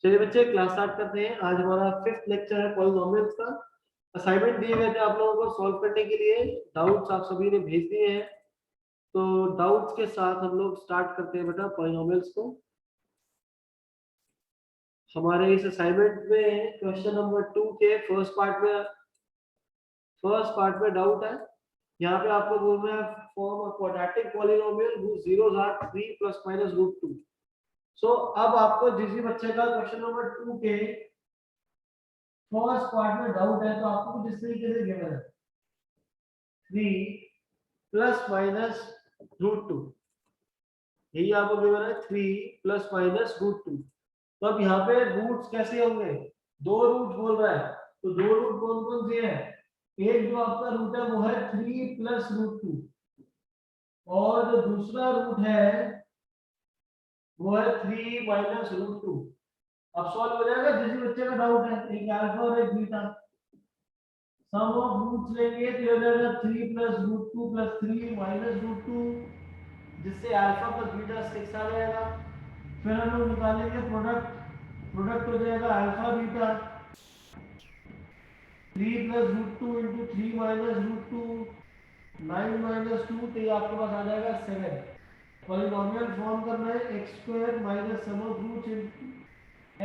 चलिए बच्चे class start करते हैं। आज हमारा 5th लेक्चर है पॉलिनोमियल्स का। असाइनमेंट दिए गए थे आप लोगों को सॉल्व करने के लिए, डाउट्स आप सभी ने भेज दिए हैं। तो डाउट्स के साथ हम लोग स्टार्ट करते हैं बेटा पॉलिनोमियल्स को। हमारे इस असाइनमेंट में क्वेश्चन नंबर 2 के फर्स्ट पार्ट में डाउट है। यहाँ पे आपको बोलना है form a quadratic polynomial whose zeros are 3 plus minus root 2। सो अब आपको जिस भी बच्चे का क्वेश्चन नंबर 2 के फर्स्ट पार्ट में डाउट है तो आपको कुछ इस तरीके से गिवन है 3 प्लस माइनस रूट 2। यही आपको गिवन है 3 प्लस माइनस रूट 2। तो अब यहाँ पे रूट्स कैसे होंगे, दो रूट बोल रहा है तो दो रूट कौन कौन से हैं। एक जो आपका रूट है वो है 3 प्लस रूट 2 और जो दूसरा रूट है वो है 3 माइनस रूट 2। अब सॉल्व हो जाएगा। जिस बच्चे का डाउट है एक अल्फा और एक बीटा, सम ऑफ रूट्स लेंगे तो हो जाएगा 3 plus root 2 plus 3 minus root 2, जिससे अल्फा प्लस बीटा 6 आ जाएगा। फिर हम लोग निकालेंगे प्रोडक्ट हो जाएगा alpha beta 3 plus root 2 into 3 minus root 2 9 minus 2, तो ये आपके पास आ जाएगा 7। पॉलिनोमियल फॉर्म करना है x square minus sum of roots into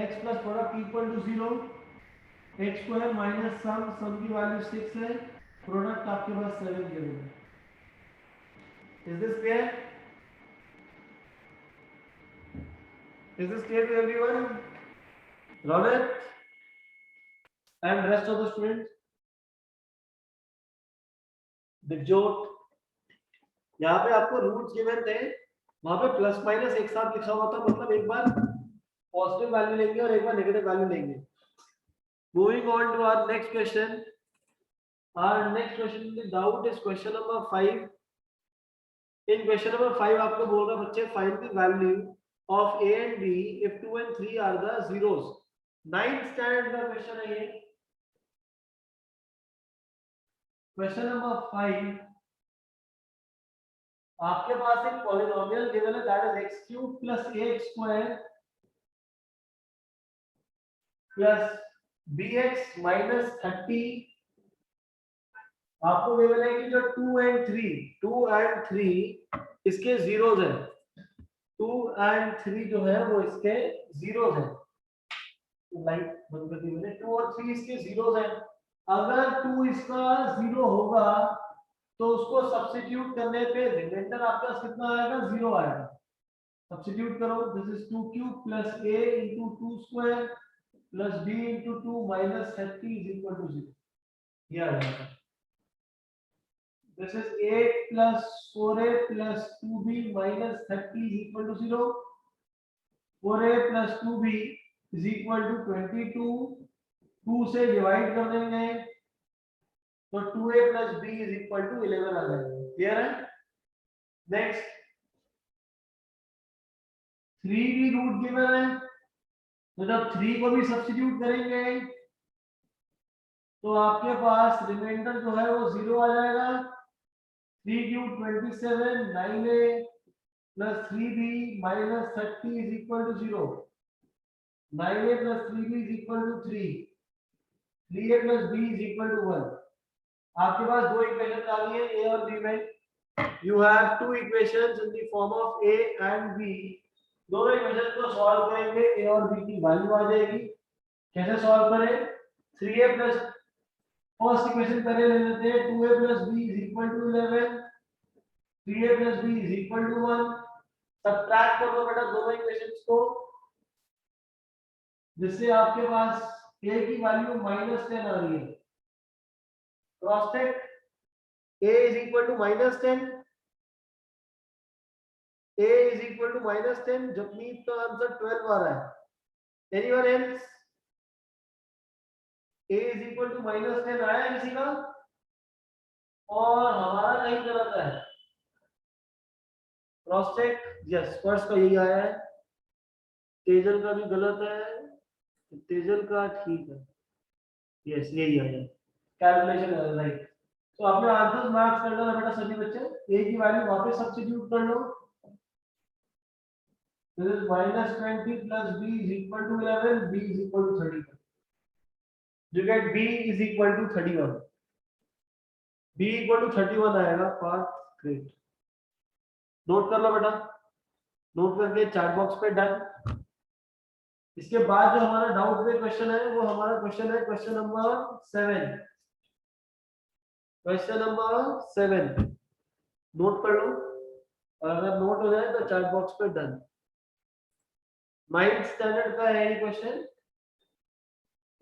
x plus product equal to 0। X square minus sum की वैल्यू 6 है, प्रोडक्ट आपके पास 7 के रूप में। Is this clear? Is this clear to everyone? Ronit and rest of the students, Digjot, यहाँ पे आपको roots given थे, वहां पे प्लस माइनस एक साथ लिखा हुआ था, मतलब एक बार पॉजिटिव वैल्यू लेंगे और एक बार नेगेटिव वैल्यू लेंगे। Moving on to our next question. Our next question, the doubt is question number 5. In question number 5 आपको बोल रहा बच्चे find the value of a and b if 2 and 3 are the zeros। 9th standard का question है ये। Question number 5, आपके पास एक polynomial given है that is x cube plus ax square plus bx minus 30। आपको गिवन है कि जो 2 एंड 3 इसके जीरोज है। 2 एंड 3 जो है वो इसके जीरोज है। लाइट बंद कर दी मैंने। 2 और 3 इसके जीरोज है। अगर 2 इसका जीरो होगा तो उसको सब्स्टिट्यूट करने पे रिमाइंडर आपके पास कितना आएगा, 0 आएगा। सब्स्टिट्यूट करो, this is 2 cube plus a into 2 square plus b into 2 minus 30 is equal to 0। ये आ जाएगा। This is 8 plus 4a plus 2b minus 30 is equal to 0. 4a plus 2b is equal to 22. 2 से divide कर देंगे तो 2a plus b is equal to 11 आ जाएगा। Clear है? Next 3 भी root given है, तो जब 3 को भी सब्स्टिट्यूट करेंगे तो आपके पास रिमाइंडर जो है वो 0 आ जाएगा। 3 cube 27 9a plus 3b minus 30 is equal to 0. 9a plus 3b is equal to 3. 3a plus b is equal to 1. आपके पास दो इक्वेशन आ गई है a और b में। You have two equations in the form of a and b. दोनों equation को solve करेंगे, a और b की वैल्यू आ जाएगी। कैसे सॉल्व करें? 3a plus फर्स्ट इक्वेशन पहले ले लेते हैं। 2a plus b is equal to 11. 3a plus b is equal to 1. Subtract कर दो बेटा दोनों इक्वेशंस को, जिससे आपके पास a की वैल्यू -10 आ रही है। Cross check, a is equal to -10, a is equal to -10, जपनीत का आंसर 12 आ रहा है। Anyone else? a is equal to -10 आया किसी का? और हमारा नहीं गलत है। क्रॉस चेक, यस फर्स्ट का यही आया है। तेजल का भी गलत है, तेजल का ठीक है। यस यही आया, कैलकुलेशन राइट। तो आपने आंसर मार्क्स कर लेना बेटा सभी बच्चे। a की वैल्यू वापस सब्स्टिट्यूट कर लो। This is minus 20 plus b is equal to 11, b is equal to 31. You get b is equal to 31. b equal to 31 आएगा पार्ट ग्रेट। नोट कर लो बेटा, नोट करके चैट बॉक्स पे डन। इसके बाद जो हमारा डाउट में क्वेश्चन है वो हमारा क्वेश्चन है question number 7। Question number 7 note कर लो, और अगर नोट हो जाए तो चैट बॉक्स पे डन। 9th स्टैंडर्ड का है ये क्वेश्चन।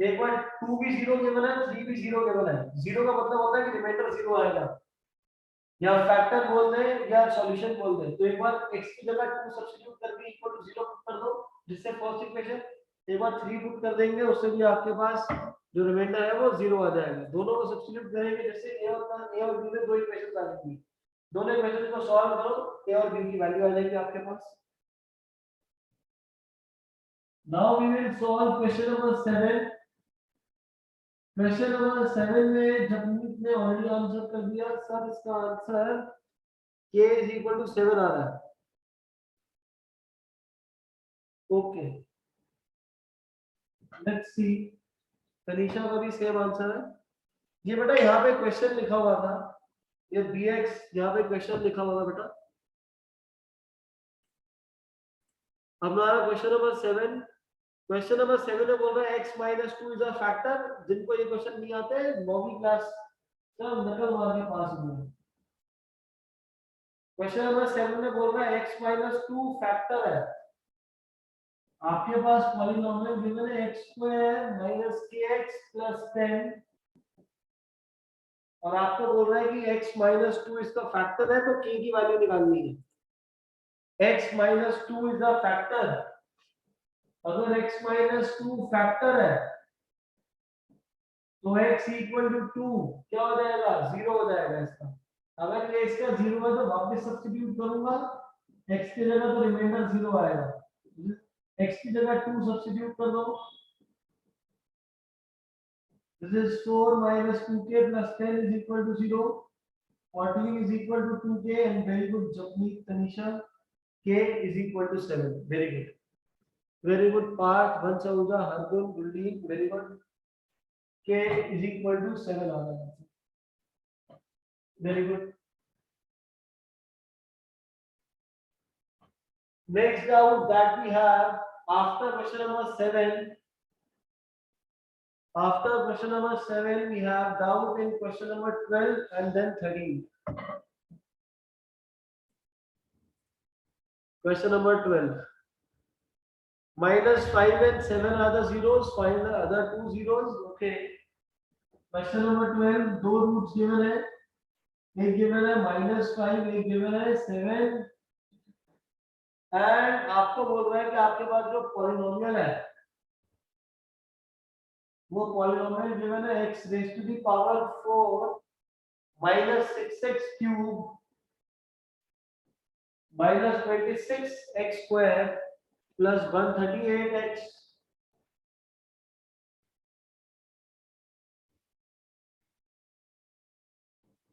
एक बार 2 भी 0 गिवन है, 3 भी 0 गिवन है। 0 का मतलब होता है कि रिमाइंडर 0 आएगा, या फैक्टर बोल दें या सॉल्यूशन बोल दें। तो एक बार x की जगह 2 सब्स्टिट्यूट करके इक्वल टू 0 पुट कर दो, जिससे फर्स्ट इक्वेशन। एक बार 3 पुट कर देंगे, उससे भी आपके पास जो रिमाइंडर है वो 0 आ जाएगा। दोनों को सब्स्टिट्यूट करेंगे, जैसे a और b में दो इक्वेशन आ जाएंगी, दोनों इक्वेशन को सॉल्व करो, a और b की वैल्यू आ जाएगी आपके पास। Now we will solve question number 7। Question number 7 में जगमीत ने ऑलरेडी आंसर कर दिया। सर इसका answer k is equal to 7 आ रहा है। Okay, let's see. तनीषा का भी सेम आंसर है। ये बेटा यहाँ पे क्वेश्चन लिखा हुआ था, ये bx यहाँ पे क्वेश्चन लिखा हुआ था बेटा। हमारा क्वेश्चन नंबर 7, क्वेश्चन नंबर 7 में बोल रहा है x minus 2 is a factor. जिनको ये क्वेश्चन नहीं आते 9वीं क्लास का नकल मार के पास हुए। क्वेश्चन नंबर 7 में बोल रहा है x minus 2 फैक्टर है। आपके पास पॉलिनोमियल गिवन है x square minus kx plus 10, और आपको बोल रहा है कि x माइनस 2 इसका फैक्टर है, तो k की वैल्यू निकालनी है। x minus 2 is the factor. अगर x माइनस 2 फैक्टर है तो x इक्वल टू 2 क्या हो जाएगा, 0 हो जाएगा इसका। अगर ये इसका 0 है तो वापस सब्स्टिट्यूट करूंगा, x की जगह तो रिमाइंडर 0 आएगा, x की जगह 2 सब्स्टिट्यूट कर दो। This is 4 minus 2k plus 10 is equal to 0. 14 is equal to 2k, and very good Japneet Tanisha, k is equal to 7. Very good. Very good part. Vansh Ahuja, Hargun, Guldeep, very good. K is equal to 7 आ रहा है। Very good. Next doubt that we have after question number 7. After question number 7, we have doubt in question number 12 and then 13. Question number 12. Minus 5 and 7 are the zeros. Find the other two zeros. Okay. Question number 12. दो roots given है, एक given है -5, एक given है 7, and आपको बोल रहा है कि आपके पास जो पॉलिनोमियल है वो पॉलिनोमियल गिवन है x raise to the power 4 -6x cube -26x square plus 138x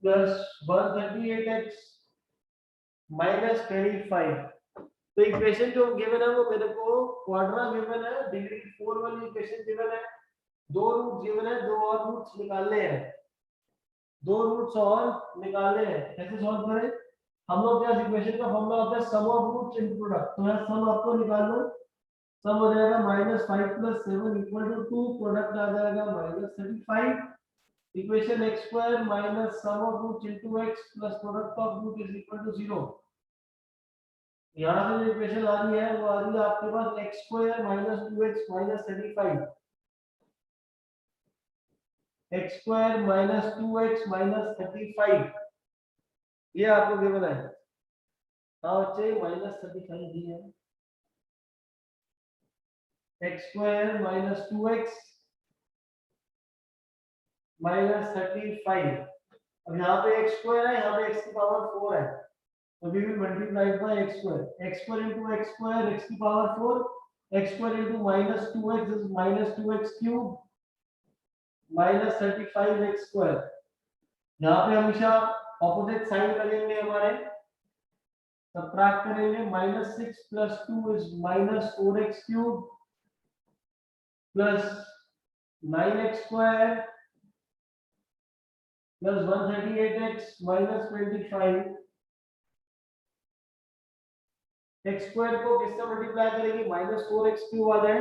plus 138x minus 25। तो इक्वेशन जो गिवन है वो मेरे को क्वाड्रा गिवन है, डिग्री 4 वाली इक्वेशन गिवन है, दो रूट्स गिवन है, दो और रूट्स निकालने हैं, दो रूट्स और निकालने हैं। कैसे सॉल्व करें? हम लोग क्या इक्वेशन का फॉर्मूला होता है sum of roots into product. तो यहां सम आपको निकाल लो, सम हो जाएगा -5 + 7 = 2, प्रोडक्ट आ जाएगा -35। Equation x square minus sum of roots into x plus product of root is equal to 0। यहाँ से जो इक्वेशन आ रही है वो आ रही है आपके पास x square minus 2x minus 35, x square minus 2x minus 35, ये आपको गिवन है। हाँ बच्चे -35 दी है। x square minus 2x minus 35। अब यहाँ पे x स्क्वायर है, यहाँ पे x की पावर 4 है, तो we will multiply by x square. X square into x square, x की power 4, x square into -2x is -2x cube minus 35x square. यहाँ पे हमेशा ऑपोजिट साइन लगेंगे हमारे, सबट्रैक्ट करेंगे, -6 + 2 is -4x³ plus 9x² plus 138x -25। x² को किससे multiply करेंगे, -4x³ आ जाए।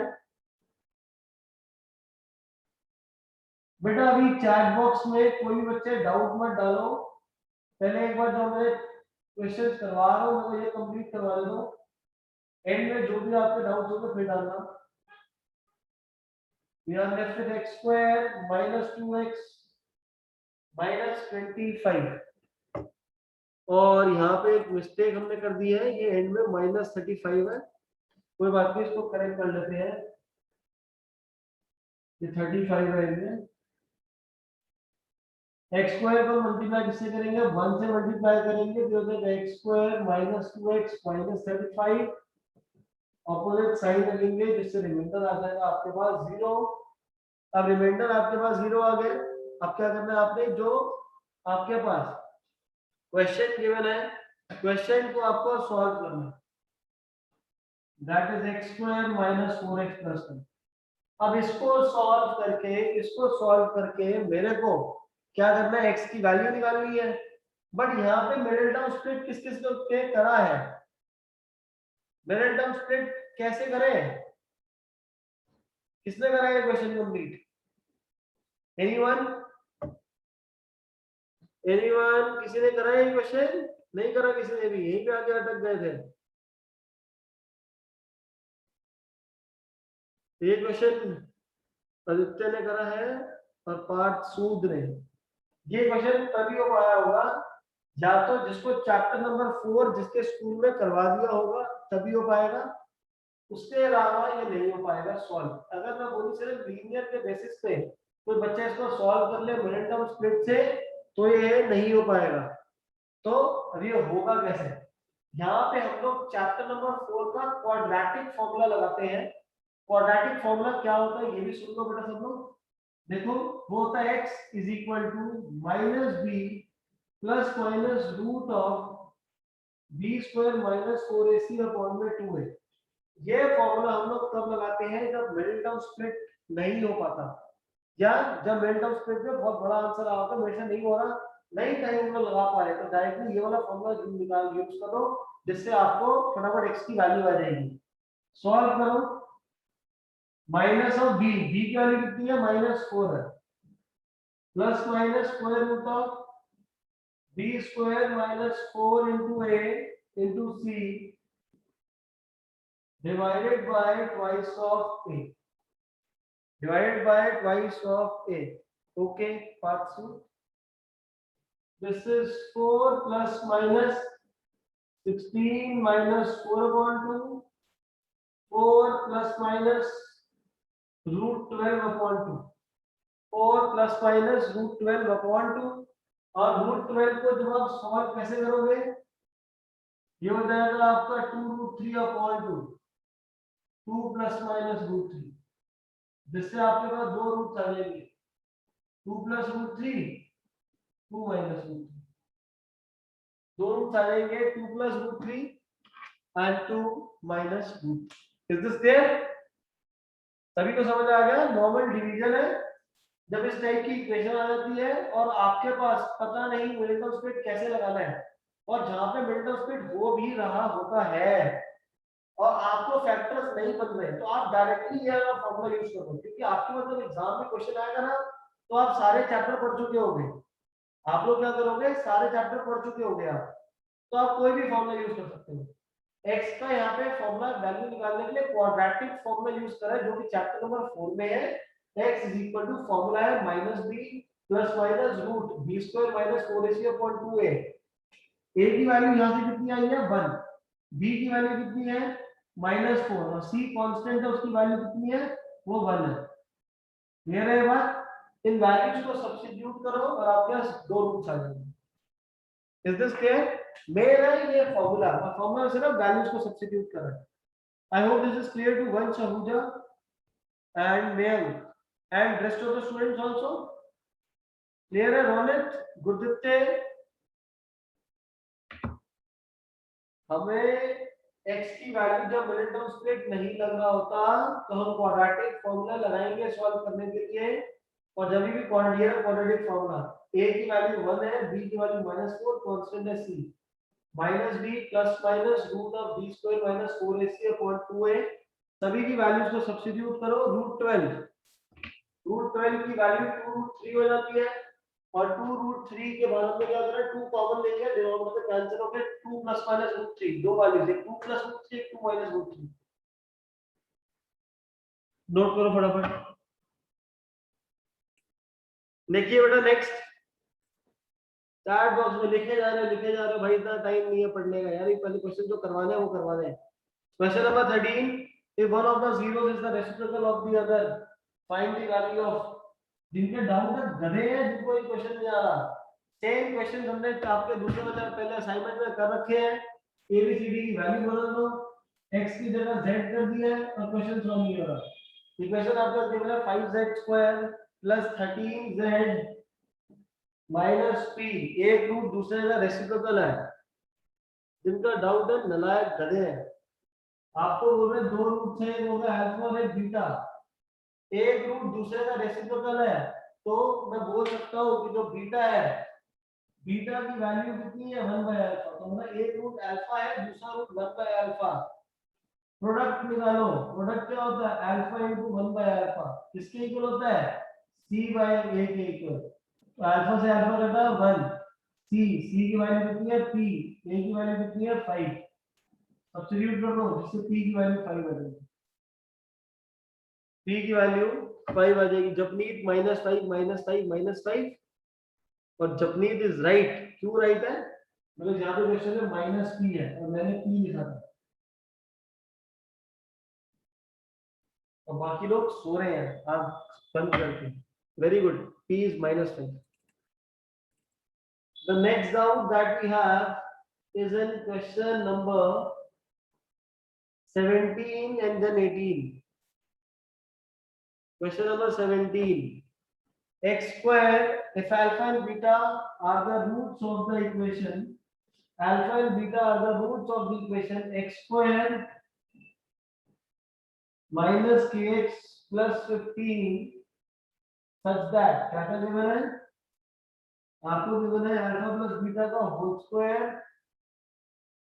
बेटा अभी चैट बॉक्स में कोई भी बच्चे डाउट मत डालो, पहले एक बार जो मैं क्वेश्चंस करवा रहा हूँ मुझे ये कंप्लीट करवा दो, एंड में जो भी आपके डाउट्स होंगे फिर डालना। We are left with x² -2x -25, और यहाँ पे एक मिस्टेक हमने कर दी है, ये एंड में -35 है, कोई बात नहीं, इसको करेक्ट कर लेते हैं। ये 35 है इनमें। x² को मल्टीप्लाई किससे करेंगे, 1 से मल्टीप्लाई करेंगे तो हो जाएगा x² -2x -35, ऑपोजिट साइन लगेंगे जिससे रिमाइंडर आ जाएगा आपके पास 0। अब रिमाइंडर आपके पास 0 आ गया। अब क्या करना है आपने, जो आपके पास क्वेश्चन गिवन है, क्वेश्चन को आपको सॉल्व करना है, दैट इज x² -4x + 1। अब इसको सॉल्व करके मेरे को क्या करना है, x की वैल्यू निकालनी है। बट यहाँ पे मिडिल टर्म स्प्लिट किस किस ने करा है, मिडिल टर्म स्प्लिट कैसे करें, किसने करा है क्वेश्चन कंप्लीट, एनीवन किसी ने करा है ये क्वेश्चन, नहीं करा किसी ने भी, यहीं पे आके अटक गए थे। ये क्वेश्चन आदित्य ने करा है और पार्थ सूद ने। ये क्वेश्चन तभी हो पाया होगा या तो जिसको चैप्टर नंबर 4 जिसके स्कूल में करवा दिया होगा तभी हो पाएगा, उसके अलावा ये नहीं हो पाएगा सॉल्व। अगर मैं बोलूं सिर्फ लीनियर के बेसिस पे कोई बच्चा इसको सॉल्व कर ले मिडिल टर्म स्प्लिट से, तो ये नहीं हो पाएगा। तो अब ये होगा कैसे, यहाँ पे हम लोग चैप्टर नंबर 4 का क्वाड्रेटिक फॉर्मूला लगाते हैं। क्वाड्रेटिक फॉर्मूला क्या होता है ये भी सुन लो बेटा सब लोग। देखो वो होता है x = -b ± root of b² - 4ac/2a। ये फॉर्मूला हम लोग तब लगाते हैं जब मिडिल टर्म स्प्लिट नहीं हो पाता, या जब मिडिल टर्म स्प्लिट में बहुत बड़ा आंसर आ होता है, हमेशा नहीं हो रहा, नहीं कहीं हम लोग लगा पा रहे, तो डायरेक्टली ये वाला फॉर्मूला निकाल यूज करो जिससे आपको फटाफट x की वैल्यू आ जाएगी। सॉल्व करो, माइनस ऑफ b की वैल्यू कितनी है, -4 है, plus minus square root of b² - 4 * a * c divided by twice of a, okay parts. This is 4 plus minus 16 minus 4/2, 4 plus minus √12/2, 4 plus minus √12/2, और √12 को जब आप सॉल्व कैसे करोगे, ये हो जाएगा आपका 2√3/2, 2 plus minus √3, जिससे आपके पास दो रूट्स आ जाएंगे, 2 plus √3, 2 minus √3, दो रूट्स आ जाएंगे, 2 plus √3 and 2 minus √3। Is this clear? सभी को समझ आ गया? नॉर्मल डिवीजन है, जब इस टाइप की इक्वेशन आ जाती है और आपके पास पता नहीं मिडिल टर्म स्प्लिट कैसे लगाना है, और जहां पे मिडिल टर्म स्प्लिट हो भी रहा होता है और आपको फैक्टर्स नहीं बन रहे, तो आप डायरेक्टली ये वाला फॉर्मूला यूज करो, क्योंकि आपके मतलब एग्जाम में क्वेश्चन आएगा ना, तो आप सारे चैप्टर पढ़ चुके होंगे, आप लोग क्या करोगे, सारे चैप्टर पढ़ चुके होंगे आप, तो आप कोई भी फॉर्मूला यूज कर सकते हो। x का यहाँ पे फॉर्मूला वैल्यू निकालने के लिए क्वाड्रेटिक फॉर्मूला यूज करा है, जो कि चैप्टर नंबर 4 में है। x = फॉर्मूला है -b plus minus root b² - 4ac/2a। a की वैल्यू यहाँ से कितनी आई है, 1, b की वैल्यू कितनी है, -4, और c कांस्टेंट है, उसकी वैल्यू कितनी है, वो 1 है। क्लियर है बात? इन वैल्यूज को सब्स्टिट्यूट करो और आपके पास दो रूट्स आ जाएंगे। Is this clear? मेरा ये फॉर्मूला सिर्फ वैल्यूज को सब्स्टिट्यूट कर रहा है। I hope this is clear to Vansh Ahuja and मेल and rest of the students also. Clear है रोनित, गुरदीप्ते, हमें x की वैल्यू जब मिनट टर्म स्प्लिट नहीं लग रहा होता तो हम क्वाड्रेटिक फॉर्मूला लगाएंगे सॉल्व करने के लिए, और जब भी क्वाड्रेटिक फॉर्मूला a की वैल्यू 1 है, b की वैल्यू -4, कांस्टेंट है c, -b plus minus root of b square minus 4ac upon 2a, सभी की वैल्यूज को सब्स्टिट्यूट करो, रूट 12 की वैल्यू 2√3 हो जाती है, और 2√3 के बाद में क्या करें, 2 कॉमन लेंगे, डिनोमिनेटर कैंसिल हो गए, 2 प्लस माइनस √3, दो वैल्यूज है, 2 प्लस √3, 2 माइनस √3, नोट करो फटाफट, लिखिए बेटा नेक्स्ट, चैट बॉक्स में लिखे जा रहे हो भाई, इतना टाइम नहीं है पढ़ने का यार, ये पहले क्वेश्चन जो करवाने हैं वो करवाने हैं। Question number 13, if one of the zeros is the reciprocal of the other, find the value of, जिनके डाउट है गधे हैं, जिनको ये क्वेश्चन नहीं आ रहा, सेम क्वेश्चन हमने आपके दूसरे वाले पहले असाइनमेंट में कर रखे हैं, एबीसीडी की वैल्यू बदल दो, x की जगह z कर दिया है और क्वेश्चन सॉल्व नहीं हो रहा। इक्वेशन आपका गिवन है 5z² plus 13z minus p, एक रूट दूसरे का रेसिप्रोकल है, जिनका डाउट है नालायक गधे हैं। आपको बोल रहे दो रूट थे, वो है अल्फा और एक बीटा, एक रूट दूसरे का रेसिप्रोकल है, तो मैं बोल सकता हूँ कि जो बीटा है, बीटा की वैल्यू कितनी है 1/अल्फा, तो मतलब एक रूट अल्फा है, दूसरा रूट 1/अल्फा, प्रोडक्ट निकालो, प्रोडक्ट क्या होता है अल्फा इनटू 1/अल्फा, किसके इक्वल होता है c/a के इक्वल, तो अल्फा से अल्फा कटा 1, c की वैल्यू कितनी है p, a की वैल्यू कितनी है 5, सब्स्टिट्यूट कर दो जिससे p की वैल्यू 5 आ जाएगी, p की वैल्यू 5 आ जाएगी, जपनीत -5 और जपनीत इज राइट, क्यों राइट है, मतलब यहाँ पे क्वेश्चन में -p है और मैंने p लिखा था, और बाकी लोग सो रहे हैं आप बंद करके, very good, p is -5. The next doubt that we have is in question number 17 and then 18. Question number 17. X square, if alpha and beta are the roots of the equation, alpha and beta are the roots of the equation x square minus kx plus 15 such that, क्या क्या given है आपको, given है alpha plus beta का whole square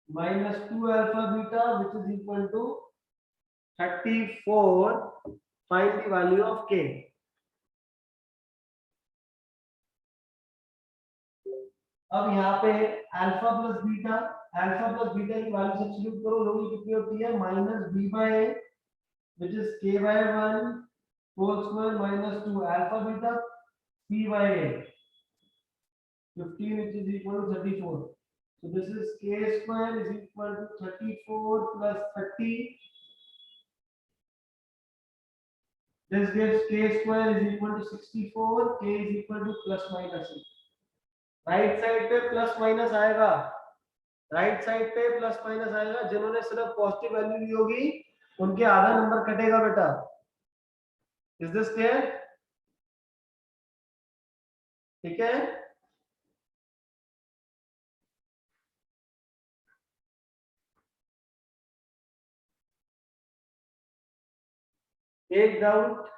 -2 alpha beta which is equal to 34, find the value of k. अब यहाँ पे alpha plus beta की वैल्यू सब्स्टिट्यूट करो, लोग कितनी होती है -b/a which is k/1 whole square -2 alpha beta c/a 15 which is equal to 34. So this is k square is equal to 34 plus 30. This gives k square is equal to 64, k is equal to plus minus 8. Right side पे plus minus आएगा, right side पे plus minus आएगा, जिन्होंने सिर्फ positive value ली होगी उनके आधा number कटेगा बेटा, इज दिस क्लियर, ठीक है। एक डाउट,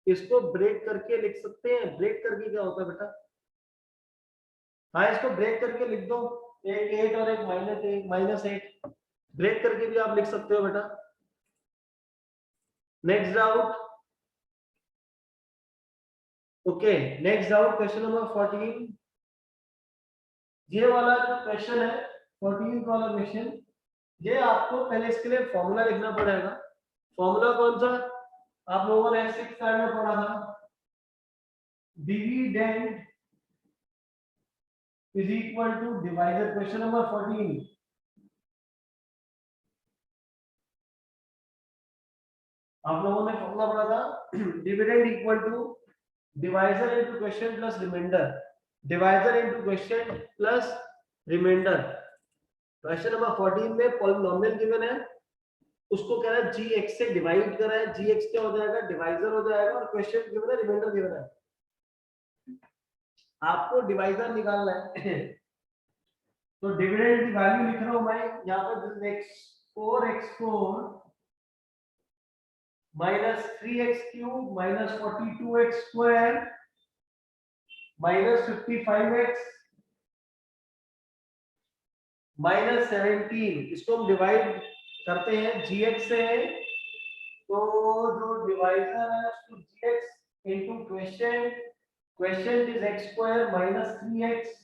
इसको ब्रेक करके लिख सकते हैं, ब्रेक करके क्या होता है बेटा, हाँ इसको ब्रेक करके लिख दो, एक 8 और एक -8, ब्रेक करके भी आप लिख सकते हो बेटा। Next doubt, okay next doubt question number 14, ये वाला जो क्वेश्चन है 14 वाला क्वेश्चन, ये आपको पहले इसके लिए फॉर्मूला लिखना पड़ेगा। फॉर्मूला कौन सा, आप लोगों ने 6th स्टैंडर्ड में पढ़ा था, dividend is equal to divider, question number 14, आप लोगों ने फॉर्मूला पढ़ा था, dividend equal to divisor into question plus reminder, divisor into question plus reminder. Question number 14 में पॉलिनोमियल गिवन है, उसको कह रहा है gx से डिवाइड कर रहा है, gx क्या हो जाएगा डिवाइजर हो जाएगा, और क्वेश्चन गिवन है रिमाइंडर गिवन है, आपको डिवाइजर निकालना है तो डिविडेंड की वैल्यू लिख रहा हूं मैं यहाँ पर, x4 minus 3x cube minus 42x square minus 55x minus 17। इसको हम डिवाइड करते हैं gx से, तो जो डिवाइजर है उसको gx into question is x square minus 3x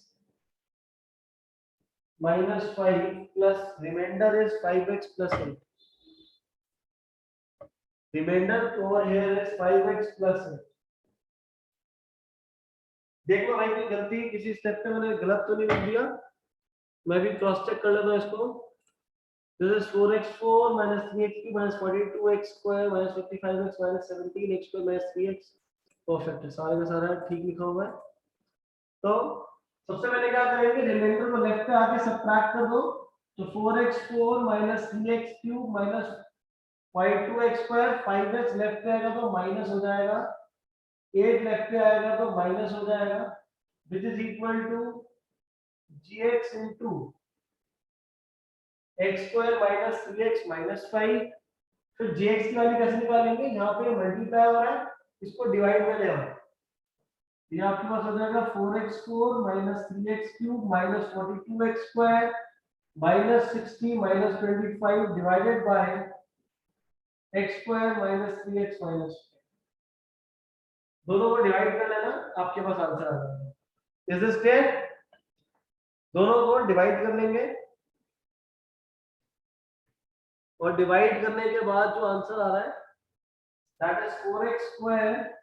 minus 5 plus remainder is 5x plus 8. Remainder over here is 5x plus 8. देखो भाई कोई गलती किसी स्टेप पे मैंने गलत तो नहीं लिख दिया, मैं भी क्रॉस चेक कर लेता हूँ इसको। This is 4x4 minus 3x minus 42x square minus 55x minus 17x square minus 3x। Perfect है, सारे का सारा ठीक लिखा हुआ है। तो सबसे पहले क्या करेंगे, रिमाइंडर को लेफ्ट पे आके सबट्रैक्ट कर दो, तो 4x4 minus 3x cube minus 52x square, 5x left पे आएगा तो माइनस हो जाएगा, 8 लेफ्ट पे आएगा तो माइनस हो जाएगा, which is equal to gx into x square minus 3x minus 5। फिर gx की वैल्यू कैसे निकालेंगे, यहाँ पे मल्टीप्लाई हो रहा है, इसको डिवाइड में ले आओ, ये आपके पास हो जाएगा 4x4 minus 3x cube minus 42x square minus 60 minus 25 divided by x square minus 3x minus, दोनों को डिवाइड कर लेना, आपके पास आंसर आ जाएगा। Is this clear? दोनों को डिवाइड कर लेंगे और डिवाइड करने के बाद जो आंसर आ रहा है that is 4x square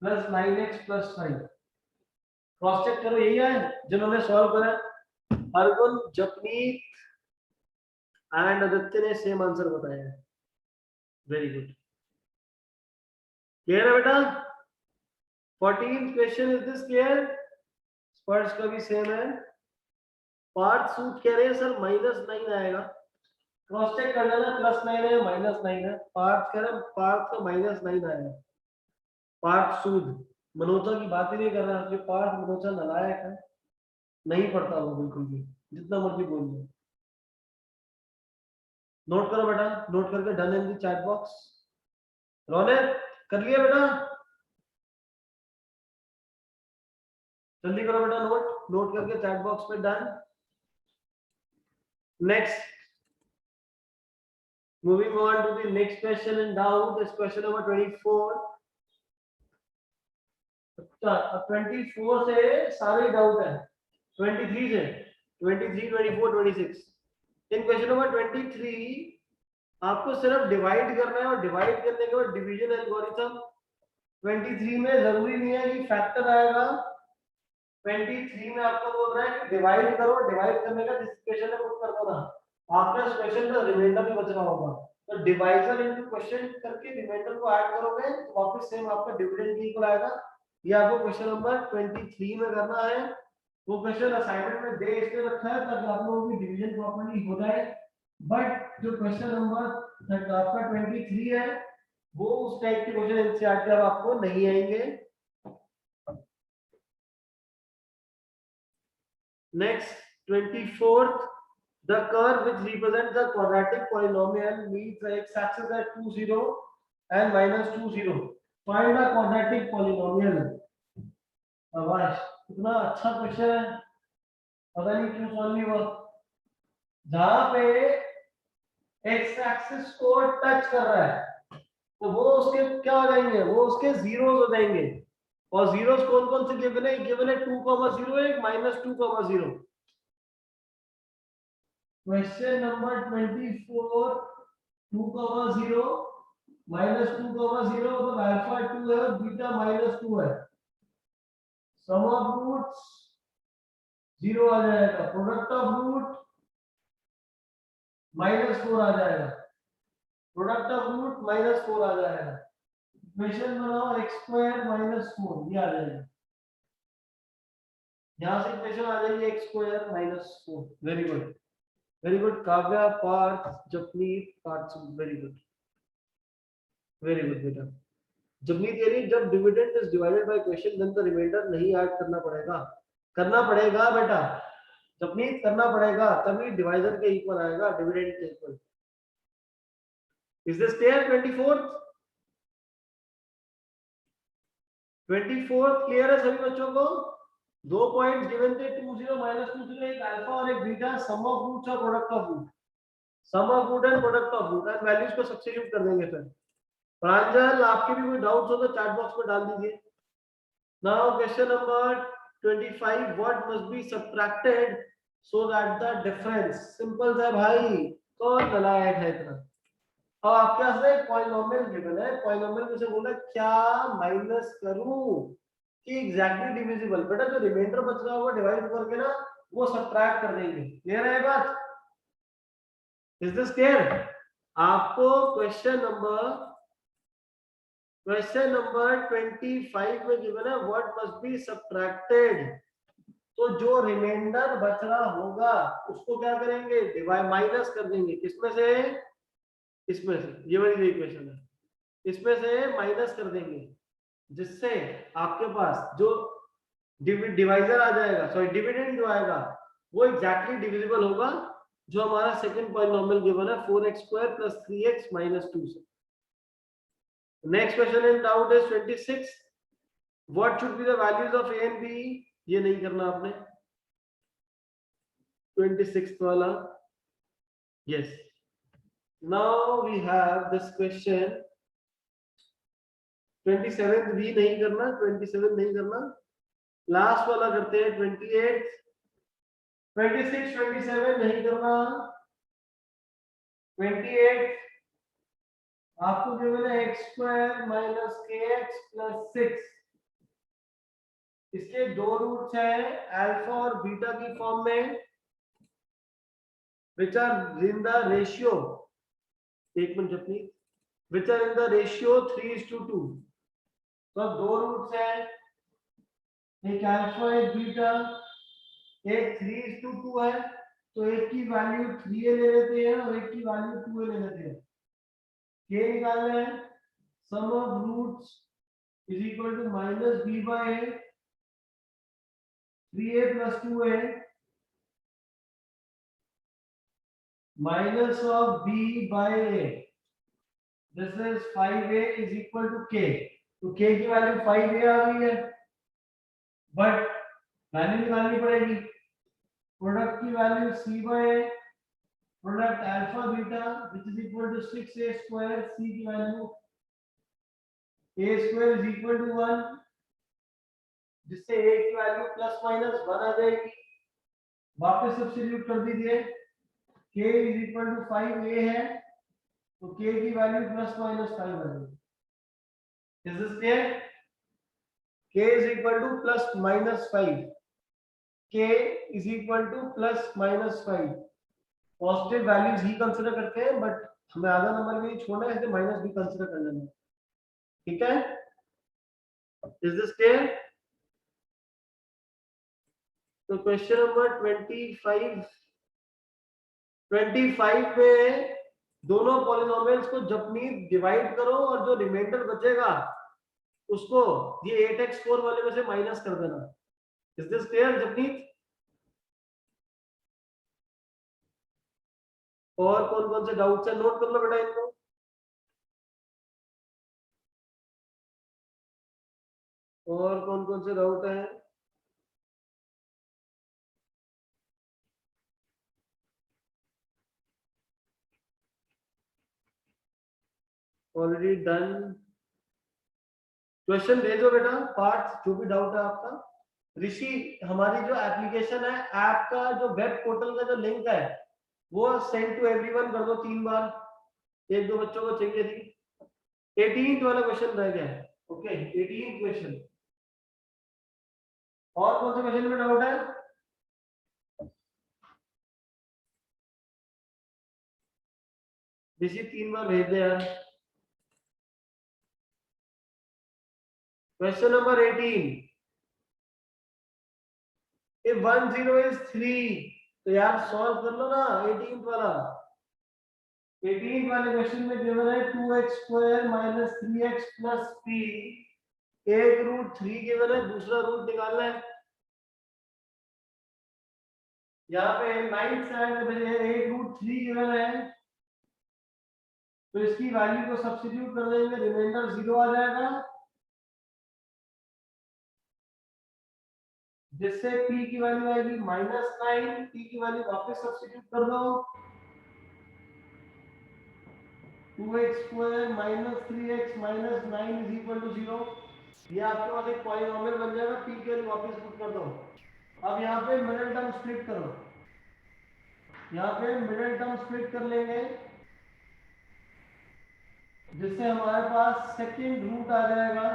plus 9x plus 5। Cross check करो, यही है जिन्होंने सॉल्व करा, अर्जुन, जपनीत एंड आदित्य ने सेम आंसर बताया है। वेरी गुड, क्लियर है बेटा? 14th question, is this clear? स्पर्श का भी सेम है। पार्थ सूट कह रहे हैं सर -9 आएगा, क्रॉस चेक कर लेना, +9 है -9 है। पार्थ कह रहे हैं पार्थ का -9 आएगा। पार्थ सूद मनोजा की बात ही नहीं कर रहा, जो पार्थ मनोजा नालायक है, नहीं पढ़ता वो बिल्कुल भी, जितना मर्जी बोल लो। नोट करो बेटा, नोट करके done in the chat box. Raunak कर लिया बेटा? जल्दी करो बेटा, नोट करके चैट बॉक्स पे done. Next, moving on to the next question and doubt is question number 24। 24 से सारे डाउट है, 23 से 23, 24, 26। इन क्वेश्चन नंबर 23 आपको सिर्फ डिवाइड करना है, और डिवाइड करने के बाद डिवीजन एल्गोरिथम। 23 में जरूरी नहीं है कि फैक्टर आएगा, 23 में आपको बोल रहा है कि डिवाइड करो, डिवाइड करने का जिस क्वेश्चन में पुट कर दो ना, आपका इस क्वेश्चन का रिमाइंडर भी बच रहा होगा, तो डिवाइजर इनटू क्वेश्चन करके रिमाइंडर को ऐड करोगे तो वापस सेम आपका डिविडेंड इक्वल आएगा। ये आपको क्वेश्चन नंबर 23 में करना है। वो क्वेश्चन असाइनमेंट में दे इसलिए रखा है ताकि आप लोगों की डिवीजन प्रॉपर्ली हो जाए, बट जो क्वेश्चन नंबर आपका 23 है वो उस टाइप के क्वेश्चन एनसीईआरटी अब आपको नहीं आएंगे। Next 24th, the curve which represents the quadratic polynomial meets the x-axis at 2, 0 and -2, 0. Find a quadratic polynomial. आवाज इतना अच्छा क्वेश्चन है, पता नहीं क्यों सॉल्व नहीं हुआ। जहां पे एक्स एक्सिस को टच कर रहा है तो वो उसके क्या हो जाएंगे, वो उसके जीरोस हो जाएंगे। और जीरोस कौन कौन से गिवन है? गिवन है 2,0 एक -2,0। क्वेश्चन नंबर 24, 2,0 -2,0, तो अल्फा 2 है और बीटा -2 है। सम ऑफ रूट्स 0 आ जाएगा, प्रोडक्ट ऑफ रूट -4 आ जाएगा, प्रोडक्ट ऑफ रूट -4 आ जाएगा। इक्वेशन बनाओ x² -4, ये आ जाएगा, यहां से इक्वेशन आ जाएगी x² -4। Very good, very good Kavya, Parth, Japneet, Parth, very good, very good बेटा। जपनीत यानी जब dividend is divided by question then the remainder नहीं ऐड करना पड़ेगा, करना पड़ेगा बेटा। जपनीत करना पड़ेगा, तभी डिवाइजर के इक्वल आएगा, डिविडेंड के equal. Is this clear? 24th 24th clear है सभी बच्चों को? दो पॉइंट्स गिवन थे, 20 माइनस 20, एक अल्फा और एक बीटा, सम ऑफ रूट्स और product of root, sum of root and product of root, and values को सब्स्टिट्यूट कर देंगे। फिर प्रांजल, आपके भी कोई डाउट्स हो तो चैट बॉक्स में डाल दीजिए। Now question number 25, what must be subtracted so that the difference, simple है भाई, कौन नालायक है इतना। अब आपके पास एक पॉलिनोमियल गिवन है, पॉलिनोमियल में से बोला क्या माइनस करूं कि एग्जैक्टली डिविजिबल, बेटा जो रिमाइंडर बच रहा होगा डिवाइड करके ना वो सब्ट्रैक्ट कर देंगे। क्लियर है बात? Is this clear? आपको क्वेश्चन नंबर 25 में गिवन है व्हाट मस्ट बी सब्ट्रैक्टेड, तो जो रिमाइंडर बच रहा होगा उसको क्या करेंगे, डिवाइड माइनस कर देंगे। किसमें से? इसमें से, ये वाली इक्वेशन है, इसमें से माइनस कर देंगे, जिससे आपके पास जो डिवाइजर आ जाएगा, सॉरी डिविडेंड जो आएगा वो एग्जैक्टली डिविजिबल होगा, जो हमारा सेकंड पॉलिनोमियल गिवन है 4x² + 3x - 2 से। Next question in doubt is 26, what should be the values of a and b, ये नहीं करना आपने। 26th वाला, yes. Now we have this question 27th भी नहीं करना, 27 नहीं करना, लास्ट वाला करते हैं 28, 26, 27 नहीं करना, 28 आपको गिवन है x² - kx + 6, इसके दो रूट्स हैं अल्फा और बीटा की फॉर्म में, which are in the ratio, एक मिनट अपनी, which are in the ratio 3:2। तो दो रूट्स हैं, एक अल्फा एक बीटा, एक 3:2 है, तो एक की वैल्यू 3a ले लेते हैं और एक की वैल्यू 2a ले लेते हैं। k निकालना है, sum of roots is equal to -b/a, 3a + 2a minus of b/a, this is 5a is equal to k, तो k की वैल्यू 5a आ गई है, बट वैल्यू निकालनी पड़ेगी, प्रोडक्ट की value c/a, product alpha beta which is equal to 6a², c की value a² is equal to 1, जिससे a की वैल्यू ±1 आ जाएगी। वापस सब्स्टिट्यूट कर दीजिए, k is equal to 5a है, तो k की वैल्यू ±5 आ जाएगी। Is this clear? k is equal to +-5, k is equal to +-5, positive values he consider करते हैं, बट हमें आधा नंबर भी नहीं छोड़ना है, इसलिए माइनस भी कंसीडर कर लेना है। ठीक है? Is this clear? तो क्वेश्चन नंबर 25 में दोनों पॉलिनोमियल्स को जपनीत डिवाइड करो और जो रिमाइंडर बचेगा उसको ये 8x4 वाले में से माइनस कर देना। Is this clear Japneet? और कौन कौन से डाउट्स है नोट कर लो बेटा इनको। और कौन कौन से डाउट है? Already done. क्वेश्चन भेजो बेटा, पार्ट्स जो भी डाउट है आपका। ऋषि, हमारी जो एप्लीकेशन है, ऐप का जो वेब पोर्टल का जो लिंक है वो सेंड टू एवरीवन कर दो 3 बार, एक दो बच्चों को चाहिए थी। 18th वाला क्वेश्चन रह गया है। Okay 18th question. और कौन से क्वेश्चन में डाउट है? ऋषि 3 बार भेज दे यार। क्वेश्चन नंबर 18, if 1 0 is 3, तो यार सॉल्व कर लो ना 18th वाला। 18th वाले क्वेश्चन में गिवन है 2x² - 3x + p, एक रूट 3 गिवन है, दूसरा रूट निकालना है। यहाँ पे 9 7 बजे 8√3 गिवन है, तो इसकी वैल्यू को सब्स्टिट्यूट कर देंगे, रिमाइंडर 0 आ जाएगा, जिससे p की वैल्यू आएगी -9, t की वैल्यू वापस सब्स्टिट्यूट कर दो, 2x² - 3x - 9 = 0। ये आपके पास एक पॉलिनोमियल बन जाएगा, p की वैल्यू वापस पुट कर दो। अब यहाँ पे मिडिल टर्म स्प्लिट करो, यहाँ पे मिडिल टर्म स्प्लिट कर लेंगे, जिससे हमारे पास सेकंड रूट आ जाएगा,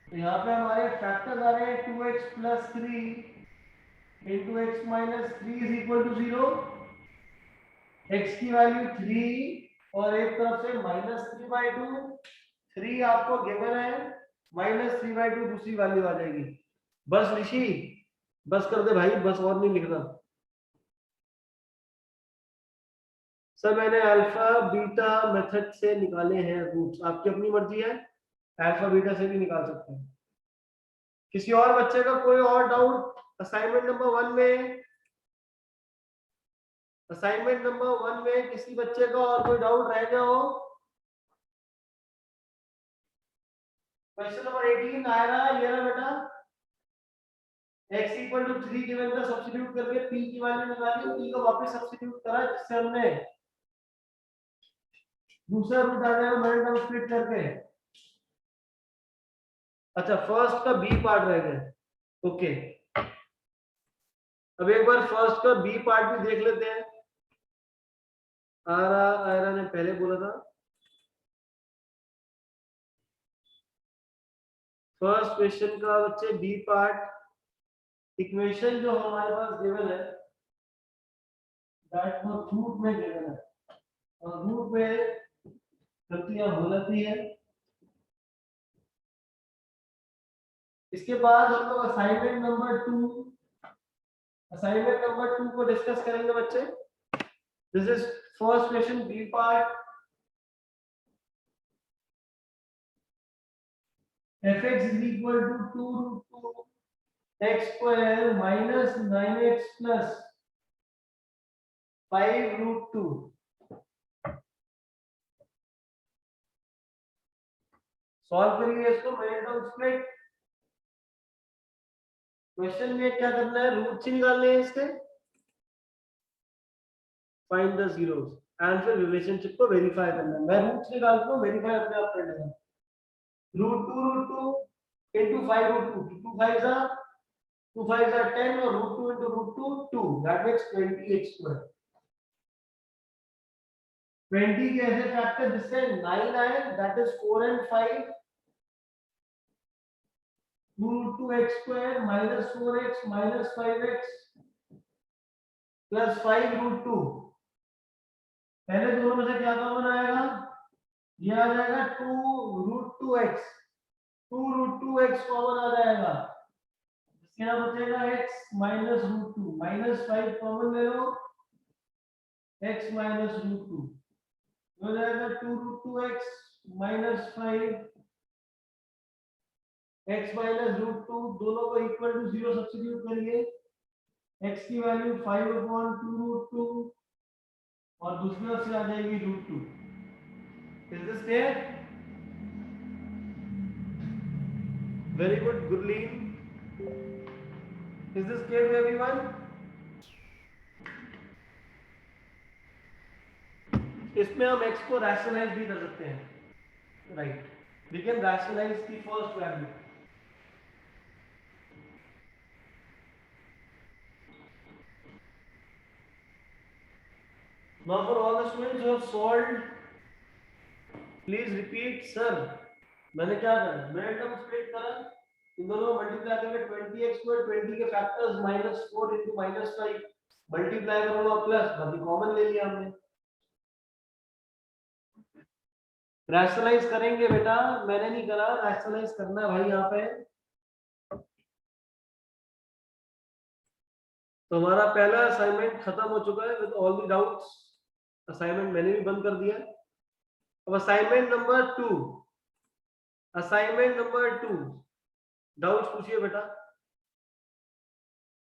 तो यहाँ पे हमारे फैक्टर्स आ रहे हैं 2x + 3 × x - 3 = 0, x की वैल्यू 3 और एक तरफ से -3/2, 3 आपको गिवन है, -3/2 दूसरी वैल्यू आ जाएगी। बस ऋषि, बस कर दे भाई, बस और नहीं लिखना। सर मैंने अल्फा बीटा मेथड से निकाले हैं रूट्स, आपकी अपनी मर्जी है, अल्फा बीटा से भी निकाल सकते हैं। किसी और बच्चे का कोई और डाउट असाइनमेंट नंबर 1 में? असाइनमेंट नंबर 1 में किसी बच्चे का और कोई डाउट रह गया हो? क्वेश्चन नंबर 18 आ रहा है, ये रहा बेटा, x = 3 गिवन का सब्स्टिट्यूट करके p की वैल्यू निकाली, p को वापस सब्स्टिट्यूट करा, जिससे हमने दूसरा रूट आ जाएगा मिडिल टर्म स्प्लिट करके। अच्छा, फर्स्ट का b पार्ट रह गया, ओके। अब एक बार फर्स्ट का b पार्ट भी देख लेते हैं। आयरा ने पहले बोला था, फर्स्ट क्वेश्चन का बच्चे बी पार्ट, इक्वेशन जो हमारे पास गिवन है दैट वो रूट में गिवन है, और रूट में गलतियां हो जाती है। इसके बाद हम लोग असाइनमेंट नंबर 2 को डिस्कस करेंगे बच्चे। This is first question B part, fx = 2√2x² - 9x + 5√2। Solve करिए इसको, मिडिल टर्म स्प्लिट। क्वेश्चन में क्या करना है, रूट्स निकालने हैं इसके, फाइंड द जीरोस एंड फिर रिलेशनशिप को वेरीफाई करना है। मैं रूट्स निकालता हूं, वेरीफाई अपने आप कर लेना। √2 into 5√2, 2 5s are 2 5s are 10 और √2 into √2 2, that makes 20x²। 20 के ऐसे फैक्टर जिससे 9 आए, that is 4 and 5, 2√2x² - 4x - 5x + 5√2। पहले दोनों में से क्या कॉमन आएगा, ये आ जाएगा 2√2x, 2√2x कॉमन आ जाएगा, क्या बचेगा x - √2, -5 कॉमन ले लो, x - √2 हो जाएगा 2√2x - 5 x - √2, दोनों को इक्वल टू 0 सब्स्टिट्यूट करिए, x की वैल्यू 5/2√2 और दूसरी तरफ से आ जाएगी √2। Is this clear? Very good Gurleen, is this clear to everyone? इसमें हम x को रैशनलाइज भी कर सकते हैं, right, we can rationalise the first value. Now for all the students who have solved, please repeat, sir, मैंने क्या करा, मिडिल टर्म स्प्लिट करा, इन दोनों को मल्टीप्लाई करके 20x² 20 के फैक्टर्स -4 into -5 मल्टीप्लाई करूंगा प्लस, बाकी कॉमन ले लिया हमने। रैशनलाइज करेंगे बेटा, मैंने नहीं करा, रैशनलाइज करना है भाई यहाँ पे। तो हमारा पहला असाइनमेंट खत्म हो चुका है with all the doubts, assignment मैंने भी बंद कर दिया। अब assignment number 2, assignment number 2 doubts पूछिए बेटा।